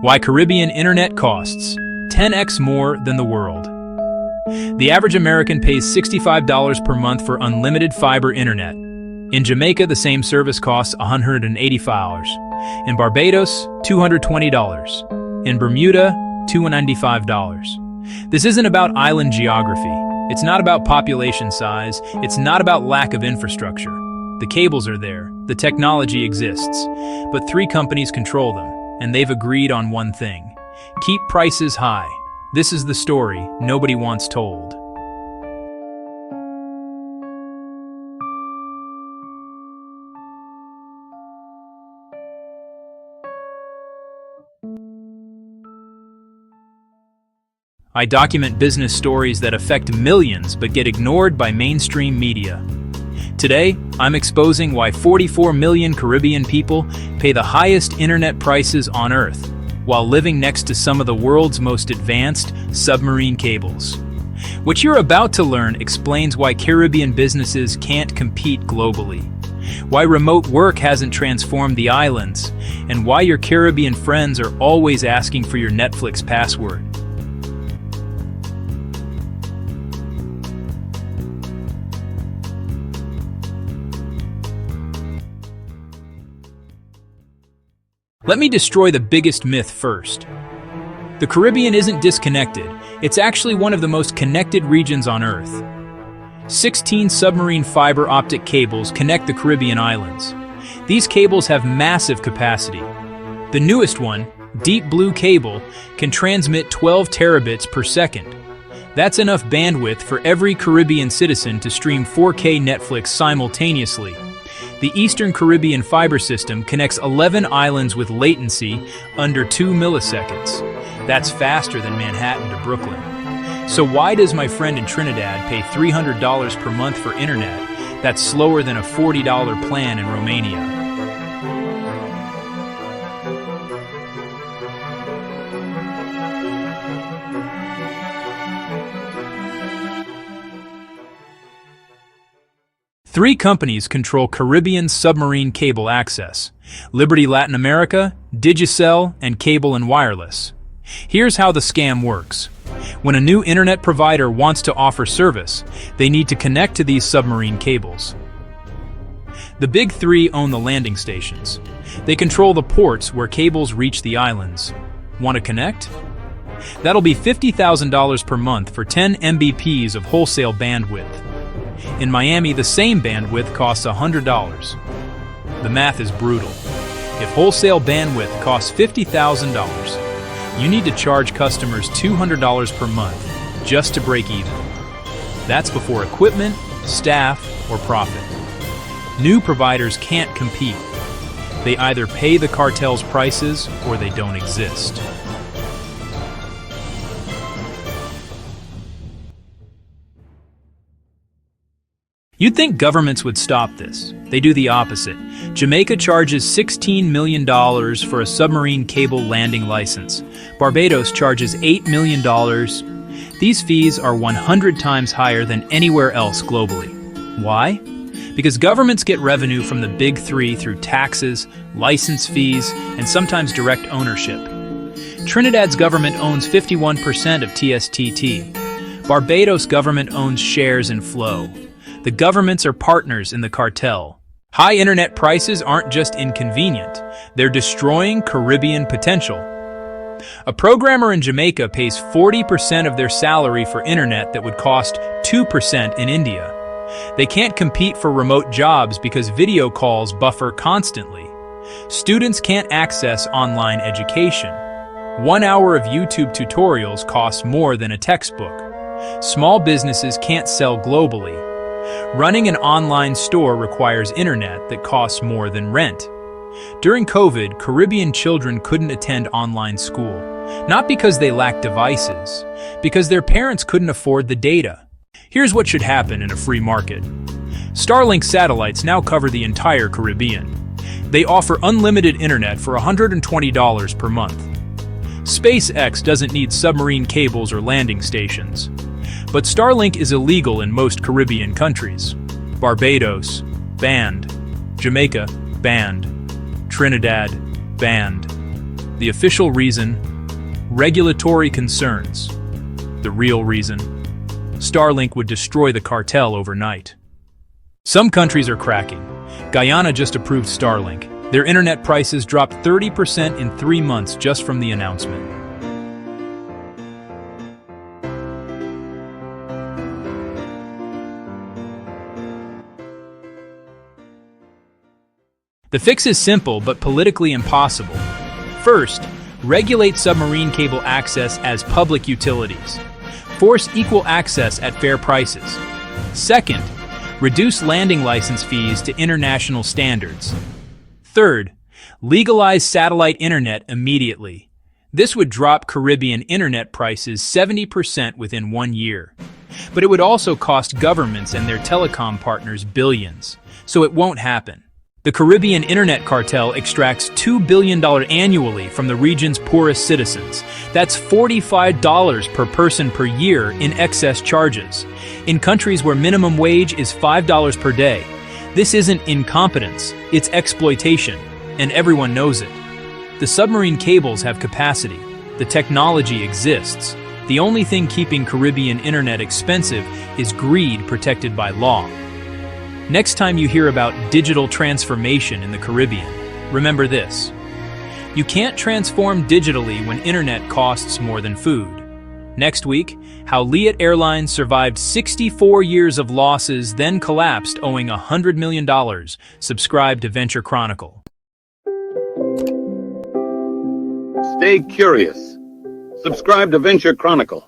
Why Caribbean internet costs 10x more than the world. The average American pays $65 per month for unlimited fiber internet. In Jamaica, the same service costs $185. In Barbados, $220. In Bermuda, $295. This isn't about island geography. It's not about population size. It's not about lack of infrastructure. The cables are there. The technology exists. But 3 companies control them, and they've agreed on one thing: keep prices high. This is the story nobody wants told. I document business stories that affect millions but get ignored by mainstream media. Today, I'm exposing why 44 million Caribbean people pay the highest internet prices on Earth, while living next to some of the world's most advanced submarine cables. What you're about to learn explains why Caribbean businesses can't compete globally, why remote work hasn't transformed the islands, and why your Caribbean friends are always asking for your Netflix password. Let me destroy the biggest myth first. The Caribbean isn't disconnected. It's actually one of the most connected regions on Earth. 16 submarine fiber optic cables connect the Caribbean islands. These cables have massive capacity. The newest one, Deep Blue Cable, can transmit 12 terabits per second. That's enough bandwidth for every Caribbean citizen to stream 4K Netflix simultaneously. The Eastern Caribbean fiber system connects 11 islands with latency under 2 milliseconds. That's faster than Manhattan to Brooklyn. So why does my friend in Trinidad pay $300 per month for internet that's slower than a $40 plan in Romania? Three companies control Caribbean submarine cable access: Liberty Latin America, Digicel, and Cable and Wireless. Here's how the scam works. When a new internet provider wants to offer service, they need to connect to these submarine cables. The big 3 own the landing stations. They control the ports where cables reach the islands. Want to connect? That'll be $50,000 per month for 10 Mbps of wholesale bandwidth. In Miami, the same bandwidth costs $100. The math is brutal. If wholesale bandwidth costs $50,000, you need to charge customers $200 per month just to break even. That's before equipment, staff, or profit. New providers can't compete. They either pay the cartel's prices or they don't exist. You'd think governments would stop this. They do the opposite. Jamaica charges $16 million for a submarine cable landing license. Barbados charges $8 million. These fees are 100 times higher than anywhere else globally. Why? Because governments get revenue from the big 3 through taxes, license fees, and sometimes direct ownership. Trinidad's government owns 51% of TSTT. Barbados government owns shares in Flow. The governments are partners in the cartel. High internet prices aren't just inconvenient, they're destroying Caribbean potential. A programmer in Jamaica pays 40% of their salary for internet that would cost 2% in India. They can't compete for remote jobs because video calls buffer constantly. Students can't access online education. 1 hour of YouTube tutorials costs more than a textbook. Small businesses can't sell globally. Running an online store requires internet that costs more than rent. During COVID, Caribbean children couldn't attend online school, not because they lacked devices, because their parents couldn't afford the data. Here's what should happen in a free market. Starlink satellites now cover the entire Caribbean. They offer unlimited internet for $120 per month. SpaceX doesn't need submarine cables or landing stations. But Starlink is illegal in most Caribbean countries. Barbados, banned. Jamaica, banned. Trinidad, banned. The official reason: regulatory concerns. The real reason: Starlink would destroy the cartel overnight. Some countries are cracking. Guyana just approved Starlink. Their internet prices dropped 30% in 3 months just from the announcement. The fix is simple but politically impossible. First, regulate submarine cable access as public utilities. Force equal access at fair prices. Second, reduce landing license fees to international standards. Third, legalize satellite internet immediately. This would drop Caribbean internet prices 70% within 1 year. But it would also cost governments and their telecom partners billions, so it won't happen. The Caribbean internet cartel extracts $2 billion annually from the region's poorest citizens. That's $45 per person per year in excess charges. In countries where minimum wage is $5 per day, this isn't incompetence, it's exploitation, and everyone knows it. The submarine cables have capacity. The technology exists. The only thing keeping Caribbean internet expensive is greed protected by law. Next time you hear about digital transformation in the Caribbean, remember this: you can't transform digitally when internet costs more than food. Next week, how Liat Airlines survived 64 years of losses, then collapsed owing $100 million. Subscribe to Venture Chronicle. Stay curious. Subscribe to Venture Chronicle.